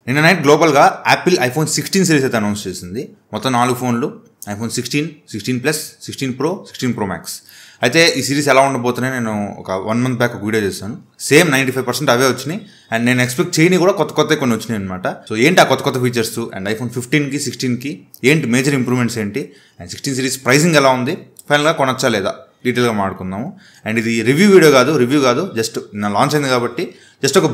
నిన్న night గ్లోబల్గా Apple iPhone 16 series అయితే announce చేసింది. మొత్తం 4 ఫోన్లు, iPhone 16, 16 plus, 16 pro, 16 pro max. అయితే ఈ సిరీస్ ఎలా ఉండబోతున్నాయి నేను ఒక 1 మంత్ బ్యాక్ ఒక వీడియో చేశాను. సేమ్ 95% అవే వచ్చినాయి. అండ్ నేను ఎక్స్పెక్ట్ చేయని కూడా కొత్త కొన్ని వచ్చినాయి అనమాట. సో ఏంటి ఆ కొత్త ఫీచర్స్, అండ్ ఐఫోన్ 15కి 16కి ఏంటి మేజర్ ఇంప్రూవ్మెంట్స్ ఏంటి, అండ్ 16 సిరీస్ ప్రైసింగ్ ఎలా ఉంది, ఫైనల్గా కొనొచ్చా లేదా డీటెయిల్గా మాట్లాడుకుందాము. అండ్ ఇది రివ్యూ కాదు, జస్ట్ నా లాంచ్ అయింది కాబట్టి జస్ట్ ఒక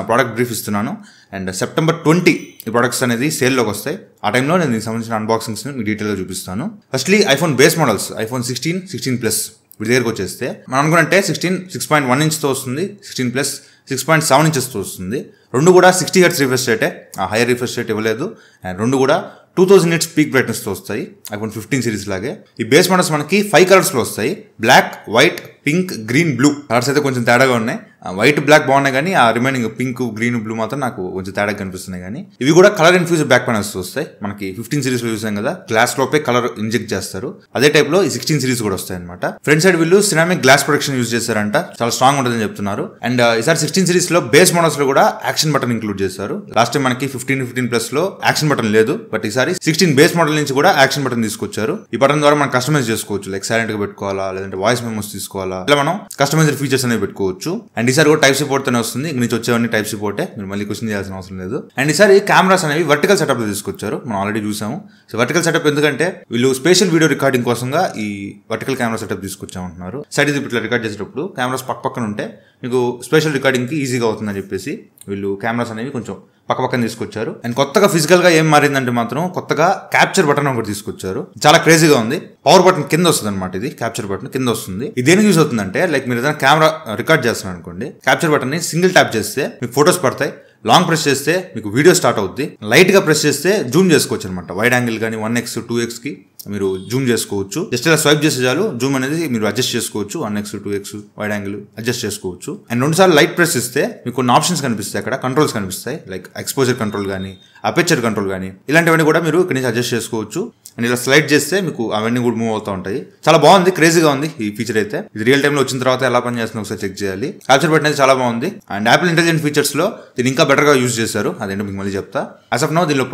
ప్రోడక్ట్ బ్రీఫ్ ఇస్తున్నాను. అండ్ September 20 ఈ ప్రొడక్ట్స్ అనేది సేల్లోకి వస్తాయి. ఆ టైంలో నేను దీనికి సంబంధించిన అన్బాక్సింగ్స్ని మీకు డీటెయిల్గా చూపిస్తాను. Firstly iPhone base models, iPhone 16, 16 plus వీటి దగ్గరకు వచ్చేస్తే మనం అనుకున్నట్టే 16 6.1 ఇంచ్తో వస్తుంది, 16 ప్లస్ 6.7 ఇంచెస్తో వస్తుంది. రెండు కూడా 60 Hz రిఫ్రెష్ రేటే, ఆ హైయర్ రిఫ్రెష్ రేట్ ఇవ్వలేదు. అండ్ రెండు కూడా 2000 nits పీక్ బ్రైట్నెస్తో వస్తాయి, ఐఫోన్ 15 సిరీస్ లాగే. ఈ బేస్ మోడల్స్ మనకి 5 కలర్స్లో వస్తాయి, black, white, pink, green, blue. Colours అయితే కొంచెం తేడాగా ఉన్నాయి. వైట్, బ్లాక్ బాగున్నాయి కానీ ఆ రిమైనింగ్ పింక్, గ్రీన్, బ్లూ మాత్రం నాకు కొంచెం తేడాగా కనిపిస్తున్నాయి. కానీ ఇవి కూడా కలర్ ఇన్ఫ్యూజ్డ్ బ్యాక్ ప్యానల్స్ వస్తాయి. మనకి 15 సిరీస్ లో చూసాం కదా, గ్లాస్ లోపే కలర్ ఇంజెక్ట్ చేస్తారు. అదే టైప్ లో ఈ 16 సిరీస్ కూడా వస్తాయి అనమాట. ఫ్రంట్ సైడ్ వీళ్ళు సిరామిక్ గ్లాస్ ప్రొటెక్షన్ యూజ్ చేశారంట, చాలా స్ట్రాంగ్ ఉంటుందని చెప్తున్నారు. అండ్ ఈసారి 16 సిరీస్ లో బేస్ మోడల్స్ లో కూడా యాక్షన్ బటన్ ఇంక్లూడ్ చేశారు. లాస్ట్ టైం మనకి 15 ప్లస్ లో యాక్షన్ బటన్ లేదు, బట్ ఈసారి 16 బేస్ మోడల్ నుంచి కూడా యాక్షన్ బటన్ తీసుకొచ్చారు. ఈ బటన్ ద్వారా మనం కస్టమైజ్ చేసుకోవచ్చు, లైక్ సైలెంట్ గా పెట్టుకోవాలా, లేదంటే వాయిస్ మెమోస్ తీసుకోవాలా, ఇలా మనం కస్టమైజ్డ్ ఫీచర్స్ అనేవి పెట్టుకోవచ్చు. అండ్ ఈసారి కూడా టైప్ సపోర్ట్ తోనే వస్తుంది, ఇక్కడ నుంచి వచ్చేవన్నీ టైప్ సపోర్టే, మీరు మళ్ళీ క్వశ్చన్ చేయాల్సిన అవసరం లేదు. అండ్ ఈసారి కెమెరాస్ అనేవి వర్టికల్ సెటప్ లో తీసుకొచ్చారు, మనం ఆల్రెడీ చూసాము. సో వర్టికల్ సెటప్ ఎందుకంటే వీళ్ళు స్పెషల్ వీడియో రికార్డింగ్ కోసంగా ఈ వర్టికల్ కెమెరా సెటప్ తీసుకొచ్చామంటున్నారు. సైడ్ ఇది ఇట్లా రికార్డ్ చేసేటప్పుడు కెమెరాస్ పక్కన ఉంటే మీకు స్పెషల్ రికార్డింగ్ కి ఈజీగా అవుతుందని చెప్పేసి వీళ్ళు కెమెరాస్ అనేవి కొంచెం పక్కన తీసుకొచ్చారు. అండ్ కొత్తగా ఫిజికల్ గా ఏం మారిందంటే మాత్రం కొత్తగా క్యాప్చర్ బటన్ ఒకటి తీసుకొచ్చారు, చాలా క్రేజీగా ఉంది. పవర్ బటన్ కింద వస్తుంది అనమాట, ఇది క్యాప్చర్ బటన్ కింద వస్తుంది. ఇది దేనికి యూజ్ అవుతుందంటే, లైక్ మీరు ఏదైనా కెమెరా రికార్డ్ చేస్తున్నారు అనుకోండి, క్యాప్చర్ బటన్ ని సింగిల్ ట్యాప్ చేస్తే మీకు ఫొటోస్ పడతాయి, లాంగ్ ప్రెస్ చేస్తే మీకు వీడియో స్టార్ట్ అవుద్ది, లైట్ గా ప్రెస్ చేస్తే జూమ్ చేసుకోవచ్చు అనమాట. వైడ్ యాంగిల్ కానీ 1x 2x కి మీరు జూమ్ చేసుకోవచ్చు. జస్ట్ ఇలా స్వైప్ చేసే చాలు జూమ్ అనేది మీరు అడ్జస్ట్ చేసుకోవచ్చు, 1x 2x wide angle adjust చేసుకోవచ్చు. అండ్ 2 సార్లు లైట్ ప్రెస్ చేస్తే మీకు కొన్ని ఆప్షన్స్ కనిపిస్తాయి, అక్కడ కంట్రోల్స్ కనిపిస్తాయి, లైక్ ఎక్స్పోజర్ కంట్రోల్ కానీ, అపెచర్ కంట్రోల్ కానీ, ఇలాంటివన్నీ కూడా మీరు ఇక్కడ నుంచి అడ్జస్ట్ చేసుకోవచ్చు. అండ్ ఇలా స్లైడ్ చేస్తే మీకు అవన్నీ కూడా మూవ్ అవుతూ ఉంటాయి. చాలా బాగుంది, క్రేజీగా ఉంది ఈ ఫీచర్ అయితే. ఇది రియల్ టైమ్ లో వచ్చిన తర్వాత ఎలా పని చేస్తుందో ఒకసారి చెక్ చేయాలి. క్యాప్చర్ బటన్ అయితే చాలా బాగుంది. అండ్ యాపిల్ ఇంటెలిజెంట్ ఫీచర్స్ లో దీన్ని ఇంకా బెటర్ గా యూజ్ చేశారు, అదేంటో మీకు మళ్ళీ చెప్తా. యాజ్ ఆఫ్ నౌ దీనిలో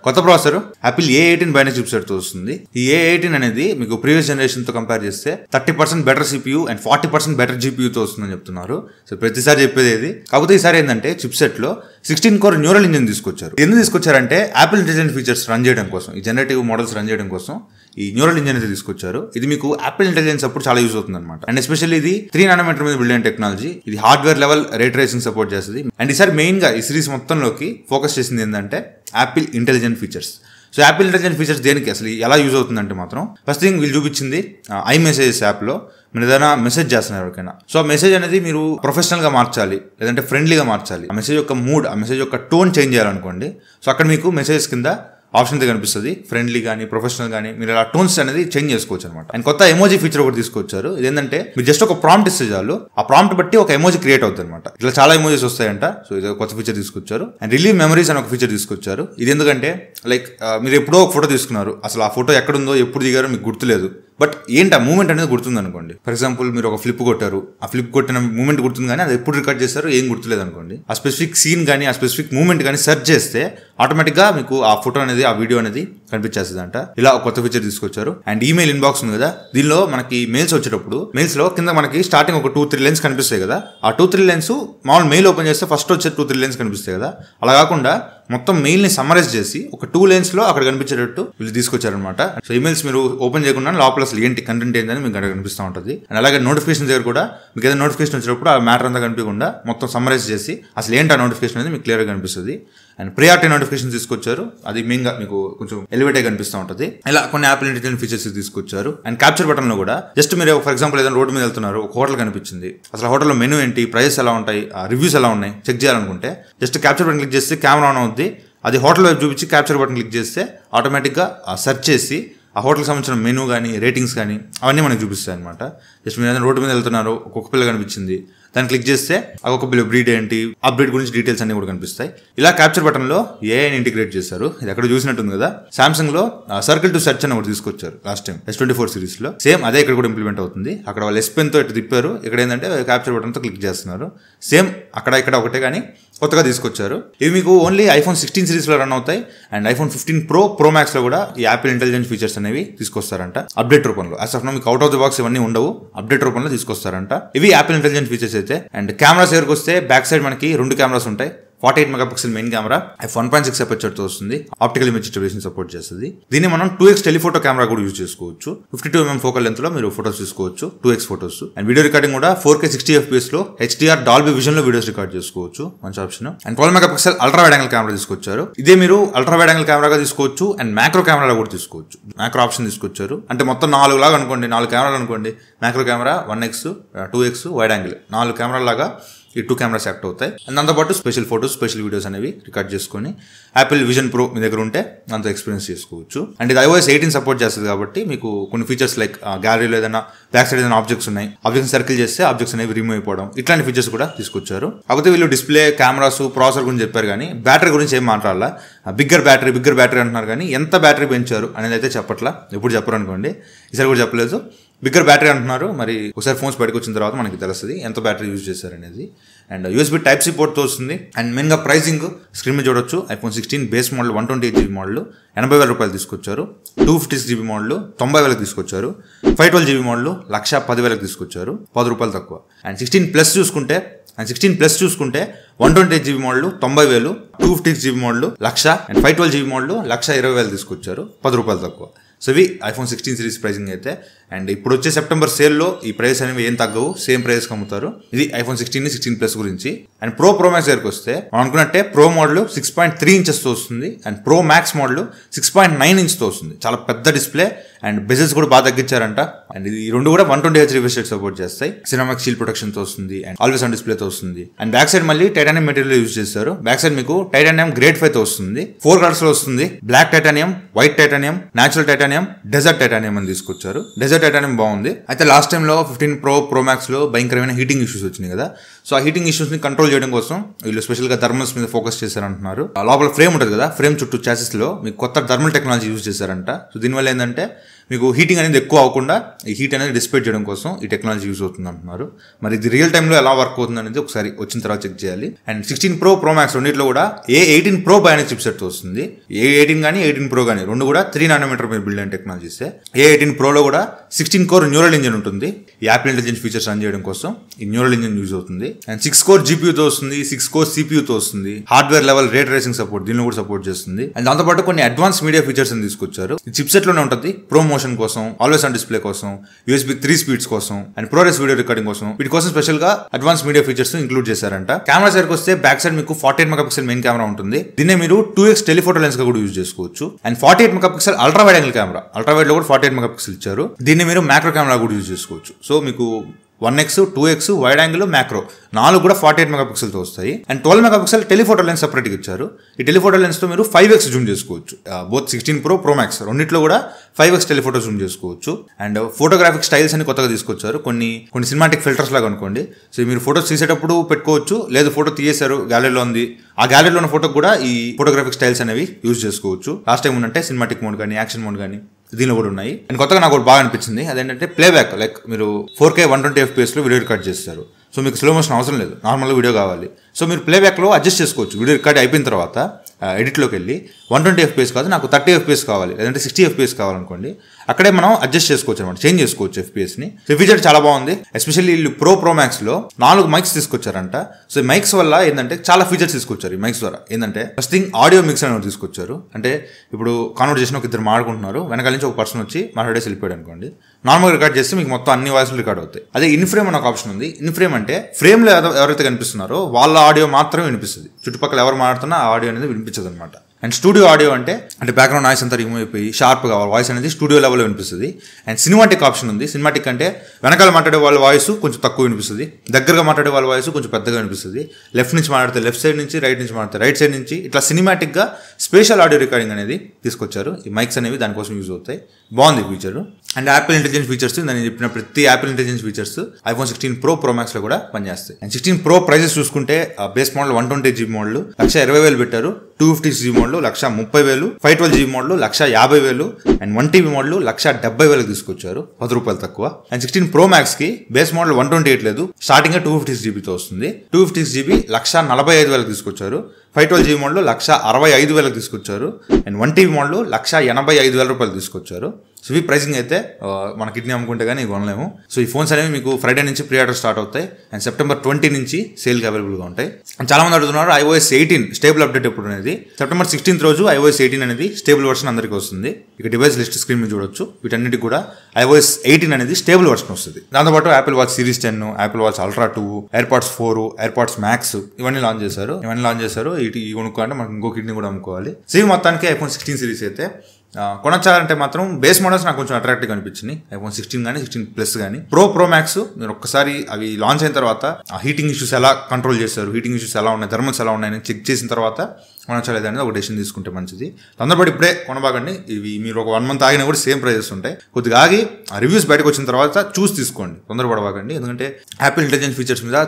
కొత్త processor Apple A18 binary chipset తో వస్తుంది. ఈ A18 అనేది మీకు ప్రీవియస్ జనరేషన్ తో కంపేర్ చేస్తే 30% better CPU and 40% better GPU తో వస్తుందని చెప్తున్నారు. సో ప్రతిసారి చెప్పేది ఇది. కాకపోతే ఈసారి ఏంటంటే చిప్సెట్ లో 16 కోర్ న్యూరల్ ఇంజిన్ తీసుకొచ్చారు. ఎందుకు తీసుకొచ్చారంటే యాపిల్ ఇంటెలిజెంట్ ఫీచర్స్ రన్ చేయడం కోసం, ఈ జనరేటివ్ మోడల్స్ రన్ చేయడం కోసం ఈ న్యూరల్ ఇంజిన్ అయితే తీసుకొచ్చారు. ఇది మీకు యాపిల్ ఇంటెలిజెన్స్ అప్పుడు చాలా యూజ్ అవుతుంది అనమాట. అండ్ ఎస్పెషల్లీ ఇది 3 నానోమీటర్ మీద బిల్డ్ అయిన టెక్నాలజీ. ఇది హార్డ్వేర్ లెవెల్ రే ట్రేసింగ్ సపోర్ట్ చేస్తుంది. అండ్ ఈసారి మెయిన్ గా ఈ సిరీస్ మొత్తంలోకి ఫోకస్ చేసింది ఏంటంటే Apple intelligent features. So Apple intelligent features దేనికి అసలు ఎలా యూజ్ అవుతుందంటే మాత్రం ఫస్ట్ థింగ్ వీళ్ళు చూపించింది iMessages యాప్లో మీరు ఏదైనా మెసేజ్ చేస్తున్నారు ఎవరికైనా. సో ఆ మెసేజ్ అనేది మీరు ప్రొఫెషనల్ గా మార్చాలి, లేదంటే ఫ్రెండ్లీగా మార్చాలి, ఆ మెసేజ్ యొక్క మూడ్, ఆ మెసేజ్ యొక్క టోన్ చేంజ్ చేయాలనుకోండి. సో అక్కడ మీకు మెసేజెస్ కింద ఆప్షన్ అయితే కనిపిస్తుంది, ఫ్రెండ్లీ కానీ ప్రొఫెషనల్ కానీ మీరు ఆ టోన్స్ అనేది చేంజ్ చేసుకోవచ్చు అనమాట. అండ్ కొత్త ఎమోజీ ఫీచర్ ఒకటి తీసుకొచ్చారు. ఇదేంటంటే మీరు జస్ట్ ఒక ప్రాంప్ట్ ఇస్తే చాలు, ఆ ప్రాంప్ట్ బట్టి ఒక ఎమోజీ క్రియేట్ అవుతుంది అనమాట. ఇట్లా చాలా ఎమోజీస్ వస్తాయంట. సో ఇది కొత్త ఫీచర్ తీసుకొచ్చారు. అండ్ రిలీవ్ మెమరీస్ అని ఒక ఫీచర్ తీసుకొచ్చారు. ఇది ఎందుకంటే లైక్ మీరు ఎప్పుడో ఒక ఫోటో తీసుకున్నారు, అసలు ఆ ఫోటో ఎక్కడుందో ఎప్పుడు దిగారో మీకు గుర్తులేదు, బట్ ఏంటి ఆ మూమెంట్ అనేది గుర్తుంది అనుకోండి. ఫర్ ఎగ్జాంపుల్ మీరు ఒక ఫ్లిప్ కొట్టారు, ఆ ఫ్లిప్ కొట్టిన మూమెంట్ గుర్తుంది కానీ అది ఎప్పుడు రికార్డ్ చేశారు ఏం గుర్తులేదు అనుకోండి. ఆ స్పెసిఫిక్ సీన్ కానీ ఆ స్పెసిఫిక్ మూమెంట్ కానీ సెర్చ్ చేస్తే ఆటోమేటిక్ గా మీకు ఆ ఫోటో అనేది ఆ వీడియో అనేది కనిపించేస్తుంది అంట. ఇలా ఒక కొత్త ఫీచర్ తీసుకొచ్చారు. అండ్ ఈమెయిల్ ఇన్బాక్స్ ఉంది కదా, దీనిలో మనకి మెయిల్స్ వచ్చేటప్పుడు మెయిల్స్ లో కింద మనకి స్టార్టింగ్ ఒక 2-3 లైన్స్ కనిపిస్తాయి కదా, ఆ 2-3 లైన్స్ మామూలు మెయిల్ ఓపెన్ చేస్తే ఫస్ట్ వచ్చే 2-3 లైన్స్ కనిపిస్తాయి కదా, అలా కాకుండా మొత్తం మెయిల్ ని సమ్మరైజ్ చేసి ఒక 2 లైన్స్ లో అక్కడ కనిపించేటట్టు వీళ్ళు తీసుకొచ్చారనమాట. సో ఈమెయిల్స్ మీరు ఓపెన్ చేయకుండా లోపల అసలు ఏంటి కంటెంట్ ఏంటని మీకు అక్కడ కనిపిస్తూ ఉంటుంది. అండ్ అలాగే నోటిఫికేషన్ దగ్గర కూడా మీకు ఏదైనా నోటిఫికేషన్ వచ్చినప్పుడు ఆ మ్యాటర్ అంతా కనిపించకుండా మొత్తం సమ్మరైజ్ చేసి అసలు ఏంటి ఆ నోటిఫికేషన్ అనేది మీకు క్లియర్ గా కనిపిస్తుంది. అండ్ ప్రియారిటీ నోటిఫికేషన్ తీసుకొచ్చారు, అది మెయిన్ గా మీకు కొంచెం ఎలివేట్ కనిపిస్తూ ఉంటుంది. ఇలా కొన్ని యాపిల్ ఇంటెలిజెంట్ ఫీచర్స్ తీసుకొచ్చారు. అండ్ క్యాప్చర్ బటన్ లో కూడా జస్ట్ మీరు ఫర్ ఎగ్జాంపుల్ ఏదైనా రోడ్ మీద వెళ్తున్నారు, ఒక హోటల్ కనిపించింది, అసలు హోటల్లో మెనూ ఏంటి, ప్రైసెస్ ఎలా ఉంటాయి, రివ్యూస్ ఎలా ఉన్నాయి చెక్ చేయాలనుకుంటే జస్ట్ క్యాప్చర్ బటన్ క్లిక్ చేస్తే కెమెరా ఆన్ అవుద్ది, అది హోటల్ వైపు చూపించి క్యాప్చర్ బటన్ క్లిక్ చేస్తే ఆటోమేటిక్గా సెర్చ్ చేసి ఆ హోటల్కి సంబంధించిన మెనూ కానీ రేటింగ్స్ కానీ అవన్నీ మనకు చూపిస్తాయి అనమాట. జస్ట్ మీరు ఏదైనా రోడ్డు మీద వెళ్తున్నారు, ఒక్కొక్క పిల్ల కనిపించింది, దాన్ని క్లిక్ చేస్తే ఒక్కొక్క పిల్ల బ్రీడ్ ఏంటి, ఆ బ్రీడ్ గురించి డీటెయిల్స్ అన్ని కూడా కనిపిస్తాయి. ఇలా క్యాప్చర్ బటన్ లో ఏఐని ఇంటిగ్రేట్ చేశారు. ఇది ఎక్కడ చూసినట్టుంది కదా, సామ్సంగ్ లో సర్కిల్ టు సెర్చ్ అని ఒకటి తీసుకొచ్చారు లాస్ట్ టైం S24 సిరీస్ లో. సేమ్ అదే ఇక్కడ కూడా ఇంప్లిమెంట్ అవుతుంది. అక్కడ వాళ్ళు S Pen తో ఇటు తిప్పారు, ఇక్కడ ఏంటంటే క్యాప్చర్ బటన్ తో క్లిక్ చేస్తున్నారు. సేమ్ అక్కడ ఇక్కడ ఒకటే, కానీ కొత్తగా తీసుకొచ్చారు. ఇవి మీకు ఓన్లీ ఐఫోన్ 16 సిరీస్లో రన్ అవుతాయి అండ్ ఐఫోన్ 15 Pro Max లో కూడా ఈ యాపిల్ ఇంటెలిజెంట్ ఫీచర్స్ అనేవి తీసుకొస్తారంట అప్డేట్ రూపంలో. యాజ్ ఆఫ్ నౌ మీకు అవుట్ ఆఫ్ ది బాక్స్ ఇవన్నీ ఉండవు, అప్డేట్ రూపంలో తీసుకొస్తారంట. ఇవి యాపిల్ ఇంటెలిజెంట్ ఫీచర్స్ అయితే. అండ్ కెమెరాస్ దగ్గరకు వస్తే బ్యాక్ సైడ్ మనకి 2 కెమెరాస్ ఉంటాయి. 48 మెగాపిక్సెల్ మెయిన్ కెమెరా, f1.6 అపర్చర్తో వస్తుంది, ఆప్టికల్ ఇమేజ్ స్టెబిలైజేషన్ సపోర్ట్ చేస్తుంది. దీన్ని మనం 2x టెలిఫోటో కెమెరా కూడా యూజ్ చేసుకోవచ్చు. 52mm ఫోకల్ లెంత్ లో మీరు ఫోటోస్ తీసుకోవచ్చు, 2x photos. And video recording కూడా 4K 60fps లో HDR డాల్బీ విజన్ లో వీడియోస్ రికార్డ్ చేసుకోవచ్చు, మంచి option. And 12 megapixel ultra wide angle camera తీసుకొచ్చారు. ఇదే మీరు అల్ట్రా వైడ్ యాంగిల్ కెమెరాగా తీసుకోవచ్చు అండ్ మ్యాక్రో కెమెరా కూడా తీసుకోవచ్చు. మ్యాక్రో ఆప్షన్ తీసుకొచ్చారు. అంటే మొత్తం 4 లాగా అనుకోండి, 4 కెమెరాలు అనుకోండి. Macro camera 1x 2x wide angle 4 కెమెరాల లాగా ఈ 2 కెమెరాస్ యాక్ట్ అవుతాయి. అండ్ దాంతోపాటు స్పెషల్ ఫోటోస్, స్పెషల్ వీడియోస్ అనేవి రికార్డ్ చేసుకొని యాపిల్ విజన్ ప్రో మీ దగ్గర ఉంటే దాంతో ఎక్స్పీరియన్స్ చేసుకోవచ్చు. అండ్ ఇది iOS 18 సపోర్ట్ చేస్తుంది కాబట్టి మీకు కొన్ని ఫీచర్స్ లైక్ గ్యాలరీలో ఏదైనా బ్యాక్ సైడ్ ఏదైనా ఆబ్జెక్ట్స్ ఉన్నాయి, ఆబ్జెక్ట్స్ సర్కిల్ చేస్తే ఆబ్జెక్ట్స్ అనేవి రిమూవ్ అయిపోవడం, ఇట్లాంటి ఫీచర్స్ కూడా తీసుకొచ్చారు. కాకపోతే వీళ్ళు డిస్ప్లే, కెమెరాస్, ప్రాసెసర్ గురించి చెప్పారు కానీ బ్యాటరీ గురించి ఏం మాట్లాడాలా. బిగ్గర్ బ్యాటరీ అంటున్నారు కానీ ఎంత బ్యాటరీ పెంచారు అనేది అయితే చెప్పట్లా, ఎప్పుడు చెప్పరు అనుకోండి, ఈసారి కూడా చెప్పలేదు. బిగ్గర్ బ్యాటరీ అంటున్నారు, మరి ఒకసారి ఫోన్స్ బయటకు వచ్చిన తర్వాత మనకి తెలుస్తుంది ఎంత బ్యాటరీ యూజ్ చేశారు అనేది. అండ్ USB Type-C పోర్ట్తో వస్తుంది. అండ్ మెయిన్గా ప్రైసింగ్ స్క్రీన్ మీద చూడొచ్చు. IPhone 16 base model 128GB model 80,000 రూపాయలు తీసుకొచ్చారు. 256GB మోడల్ 90,000 తీసుకొచ్చారు. 512GB మోడల్ 110,000 తీసుకొచ్చారు, 10 రూపాయలు తక్కువ. అండ్ 16 ప్లస్ చూసుకుంటే 128GB model 90,000, 256GB model 1,00,000 and 512GB model 1,20,000 తీసుకొచ్చారు, 10 రూపాయలు తక్కువ. సో ఇవి ఐఫోన్ 16 సిరీస్ ప్రైసింగ్ అయితే. అండ్ ఇప్పుడు వచ్చే సెప్టెంబర్ సేల్లో ఈ ప్రైస్ అనేవి ఏం తగ్గవు, సేమ్ ప్రైస్కి అమ్ముతారు. ఇది ఐఫోన్ 16, 16 ప్లస్ గురించి. అండ్ Pro Max దగ్గరికి వస్తే మనం అనుకున్నట్టే ప్రో మోడల్ 6.3 ఇంచెస్తో వస్తుంది అండ్ Pro Max మోడల్ 6.9 ఇంచ్తో వస్తుంది. చాలా పెద్ద డిస్ప్లే అండ్ బెజెస్ కూడా బాగా తగ్గించారంట. అండ్ ఇది రెండు కూడా 120Hz రిఫ్రెష్ రేట్ సపోర్ట్ చేస్తాయి. సినిమాక్ షీల్డ్ ప్రొటెక్షన్తో వస్తుంది అండ్ ఆల్వేస్ ఆన్ డిస్ప్లేతో వస్తుంది. అండ్ బ్యాక్ సైడ్ మళ్ళీ టైటానియం మెటీరియల్ యూజ్ చేస్తారు. బ్యాక్ సైడ్ మీకు టైటానియం గ్రేడ్ 5తో వస్తుంది. 4 కలర్స్ లో వస్తుంది. Black titanium, white titanium, natural titanium, desert titanium అని తీసుకొచ్చారు. డెజర్ట్ టైటానియం బాగుంది. అయితే లాస్ట్ టైంలో 15 Pro Max లో భయంకరమైన హీటింగ్ ఇష్యూస్ వచ్చినాయి కదా. సో ఆ హీటింగ్ ఇష్యూస్ ని కంట్రోల్ చేయడం కోసం వీళ్ళు స్పెషల్ గా థర్మల్స్ మీద ఫోకస్ చేశారంటున్నారు. లోపల ఫ్రేమ్ ఉంటుంది కదా, ఫ్రేమ్ చుట్టూ చాసెస్ లో మీకు కొత్త థర్మల్ టెక్నాలజీ యూజ్ చేశారంట. సో దీనివల్ల ఏంటంటే మీకు హీటింగ్ అనేది ఎక్కువ అవ్వకుండా ఈ హీట్ అనేది డిసిపేట్ చేయడం కోసం ఈ టెక్నాలజీ యూజ్ అవుతుంది అంటున్నారు. మరి ఇది రియల్ టైంలో ఎలా వర్క్ అవుతుంది అనేది ఒకసారి వచ్చిన తర్వాత చెక్ చేయాలి. అండ్ 16 Pro Max రెండింటిలో కూడా A18 Pro అనే చిప్సెట్ వస్తుంది. A18 కానీ 18 Pro కానీ రెండు కూడా 3nm మీద బిల్డ్ అయిన టెక్నాలజీస్. A18 Proలో కూడా 16 కోర్ న్యూరల్ ఇంజిన్ ఉంటుంది. ఈ యాపిల్ ఇంటెలిజెంట్ ఫీచర్స్ రన్ చేయడం కోసం ఈ న్యూరల్ ఇంజిన్ యూజ్ అవుతుంది. అండ్ 6 కోర్ GPUతో వస్తుంది, 6 కోర్ CPUతో వస్తుంది. హార్డ్వేర్ లెవెల్ రే ట్రేసింగ్ సపోర్ట్ దీనిలో కూడా సపోర్ట్ చేస్తుంది. అండ్ దాంతోపాటు కొన్ని అడ్వాన్స్ మీడియా ఫీచర్స్ అని తీసుకొచ్చారు. ఈ చిప్సెట్ లోనే ఉంటుంది. ప్రమోషన్ కోసం, ఆల్వేస్ ఆన్ డిస్ప్లే కోసం, USB 3 స్పీడ్స్ కోసం అండ్ ProRes వీడియో రికార్డింగ్ కోసం, వీటి కోసం స్పెషల్ గా అడ్వాన్స్ మీడియా ఫీచర్స్ ఇంక్లూడ్ చేశారంట. కెమెరా సైడ్కి వస్తే బ్యాక్ సైడ్ మీకు 48 మెగాపిక్సెల్ మెయిన్ కెమెరా ఉంటుంది. దీన్నే మీరు 2x టెలిఫోటో లెన్స్ గా కూడా యూజ్ చేసుకోవచ్చు. And 48 megapixel ultra wide angle camera, ultra wide లో కూడా 48 మెగాపిక్సెల్ ఇచ్చారు. దీన్ని మీరు మ్యాక్రో కెమెరా కూడా యూజ్ చేసుకోవచ్చు. సో మీకు 1x, 2x wide angle, macro 4 కూడా 48 మెగాపిక్సెల్తో వస్తాయి. అండ్ 12 మెగాపిక్సెల్ టెలిఫోటో లెన్స్ సపరేట్గా ఇచ్చారు. ఈ టెలిఫోటో లెన్స్ తో మీరు 5x జూమ్ చేసుకోవచ్చు. బోత్ 16 Pro Max రెండిట్లో కూడా 5x టెలిఫోటో జూమ్ చేసుకోవచ్చు. అండ్ ఫోటోగ్రాఫిక్ స్టైల్స్ అని కొత్తగా తీసుకొచ్చారు. కొన్ని సినిమాటిక్ ఫిల్టర్స్ లాగా అనుకోండి. సో మీరు ఫోటోస్ తీసేటప్పుడు పెట్టుకోవచ్చు, లేదు ఫోటో తీసేశారు గ్యాలరీలో ఉంది, ఆ గ్యాలరీలో ఉన్న ఫోటోకి కూడా ఈ ఫోటోగ్రాఫిక్ స్టైల్స్ అనేవి యూజ్ చేసుకోవచ్చు. లాస్ట్ టైం ఉందంటే సినిమాటిక్ మోడ్ కానీ, యాక్షన్ మోడ్ కానీ దీనిలో కూడా ఉన్నాయి. అండ్ కొత్తగా నాకు బాగా అనిపించింది అదేంటంటే ప్లేబ్యాక్, లైక్ మీరు 4K 120fps లో వీడియో రికార్డ్ చేస్తారు. సో మీకు స్లో మోషన్ అవసరం లేదు, నార్మల్గా వీడియో కావాలి. సో మీరు ప్లేబ్యాక్లో అడ్జస్ట్ చేసుకోవచ్చు. వీడియో రికార్డ్ అయిపోయిన తర్వాత ఎడిట్లోకి వెళ్ళి 120fps కాదు, నాకు 30fps కావాలి, లేదంటే 60fps కావాలనుకోండి, అక్కడే మనం అడ్జస్ట్ చేసుకోవచ్చు అనమాట, చేంజ్ చేసుకోవచ్చు FPSని. సో ఫీచర్ చాలా బాగుంది. ఎస్పెషల్లీ వీళ్ళు Pro Max లో 4 మైక్స్ తీసుకొచ్చారంట. సో ఈ మైక్స్ వల్ల ఏంటంటే చాలా ఫీచర్స్ తీసుకొచ్చారు. ఈ మైక్స్ ద్వారా ఏంటంటే ఫస్ట్ థింగ్ ఆడియో మిక్స్ అనేది తీసుకొచ్చారు. అంటే ఇప్పుడు కాన్వర్జేషన్ ఒక ఇద్దరు మాట్లాడుకుంటున్నారు, వెనకాల నుంచి ఒక పర్సన్ వచ్చి మాట్లాడేసి వెళ్ళిపోయాడు అనుకోండి, నార్మల్ రికార్డ్ చేస్తే మీకు మొత్తం అన్ని వాయిస్లు రికార్డ్ అవుతాయి. అదే ఇన్ఫ్రేమ్ అనే ఒక ఆప్షన్ ఉంది. ఇన్ఫ్రేమ్ అంటే ఫ్రేమ్లో ఎవరైతే కనిపిస్తున్నారో వాళ్ళ ఆడియో మాత్రమే వినిపిస్తుంది, చుట్టుపక్కల ఎవరు మాట్లాడుతున్నా ఆ ఆడియో అనేది వినిపించదు అనమాట. అండ్ స్టూడియో ఆడియో అంటే బ్యాక్గ్రౌండ్ నాయిస్ అంతా రిమూవ్ అయిపోయి షార్ప్గా వాయిస్ అనేది స్టూడియో లెవెల్లో వినిపిస్తుంది. అండ్ సినిమాటిక్ ఆప్షన్ ఉంది. సినిమాటిక్ అంటే వెనకాల మాట్లాడే వాళ్ళ వాయిస్ కొంచెం తక్కువ వినిపిస్తుంది, దగ్గరగా మాట్లాడే వాళ్ళ వాయిస్ కొంచెం పెద్దగా వినిపిస్తుంది, లెఫ్ట్ నుంచి మాట్లాడితే లెఫ్ట్ సైడ్ నుంచి, రైట్ నుంచి మాట్లాడితే రైట్ సైడ్ నుంచి, ఇట్లా సినిమాటిక్గా స్పేషల్ ఆడియో రికార్డింగ్ అనేది తీసుకొచ్చారు. ఈ మైక్స్ అనేవి దానికోసం యూజ్ అవుతాయి. బాగుంది feature. And Apple intelligence features నేను చెప్పిన ప్రతి Apple intelligence features iPhone 16 Pro Max లో కూడా పనిచేస్తాయి. అండ్ 16 Pro ప్రైజెస్ చూసుకుంటే బేస్ మోడల్ 128GB మోడల్ 1,20,000 పెట్టారు, 256GB model 1,30,000, 512GB model 1,50,000 and 1TB model 1,70,000 తీసుకొచ్చారు, ₹10 తక్కువ. అండ్ 16 Pro Max కి బేస్ మోడల్ 128 లేదు, స్టార్టింగ్ 256GB తో వస్తుంది. 256GB 1,45,000 తీసుకొచ్చారు, 512GB మోడల్ 1,65,000 తీసుకొచ్చారు అండ్ 1TB మోడల్ 1,85,000 తీసుకొచ్చారు. సో ఈ ప్రైసింగ్ అయితే మన కిడ్నీ అమ్ముకుంటే కానీ కొనలేము. సో ఈ ఫోన్స్ అనేవి మీకు ఫ్రైడే నుంచి ప్రీ ఆర్డర్ స్టార్ట్ అవుతాయి అండ్ సెప్టెంబర్ 20 నుంచి సేల్కి అవైలబుల్గా ఉంటాయి. అండ్ చాలా మంది అడుగుతున్నారు iOS 18 స్టేబుల్ అప్డేట్ ఎప్పుడు అనేది. సెప్టెంబర్ 16 రోజు iOS 18 అనేది స్టేబుల్ వర్షన్ అందరికీ వస్తుంది. ఇక డివైస్ లిస్ట్ స్క్రీన్ మీద చూడొచ్చు. వీటన్నిటికి కూడా iOS 18 అనేది స్టేబుల్ వర్షన్ వస్తుంది. దాంతోపాటు Apple Watch Series 10, Apple Watch Ultra 2, AirPods 4, AirPods Max ఇవన్నీ లాంచ్ చేశారు. ఇటు కొనుక్కోవాలంటే మనకి ఇంకో కిడ్నీ కూడా అమ్ముకోవాలి. సో మొత్తానికి iPhone 16 సిరీస్ అయితే కొనొచ్చారంటే మాత్రం బేస్ మోడల్స్ నాకు కొంచెం అట్రాక్టివ్గా అనిపించింది. iPhone 16 కానీ 16 Plus కానీ Pro Max మీరు ఒక్కసారి అవి లాంచ్ అయిన తర్వాత ఆ హీటింగ్ ఇష్యూస్ ఎలా కంట్రోల్ చేస్తారు, హీటింగ్ ఇష్యూస్ ఎలా ఉన్నాయి, థర్మల్స్ ఎలా ఉన్నాయని చెక్ చేసిన తర్వాత కొనొచ్చలేదు అనేది ఒక డెసిషన్ తీసుకుంటే మంచిది. తొందరపడి ఇప్పుడే కొనబాగండి. ఇవి మీరు ఒక 1 month ఆగినా కూడా సేమ్ ప్రైజెస్ ఉంటాయి. కొద్దిగా ఆగి ఆ రివ్యూస్ బయటకు వచ్చిన తర్వాత చూసి తీసుకోండి, తొందరపడబాగండి. ఎందుకంటే యాపిల్ ఇంటెలిజెన్స్ ఫీచర్స్ మీద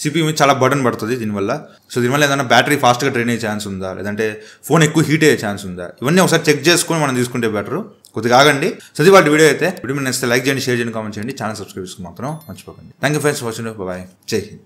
CPU మీద చాలా బర్డన్ పడుతుంది దీనివల్ల. సో దీనివల్ల ఏదైనా బ్యాటరీ ఫాస్ట్గా డ్రైన్ అయ్యే ఛాన్స్ ఉందా, లేదంటే ఫోన్ ఎక్కువ హీట్ అయ్యే ఛాన్స్ ఉందా, ఇవన్నీ ఒకసారి చెక్ చేసుకొని మనం తీసుకుంటే బెటర్. కొద్దిగా ఆగండి. సో ఇది వాటి వీడియో అయితే వీడియో నచ్చితే లైక్ చేయండి, షేర్ చేయండి, కామెంట్ చేయండి, ఛానల్ సబ్స్క్రైబ్ చేసుకుని మాత్రం మర్చిపోకండి. Thank you friends for watching. Bye, Jai Hind.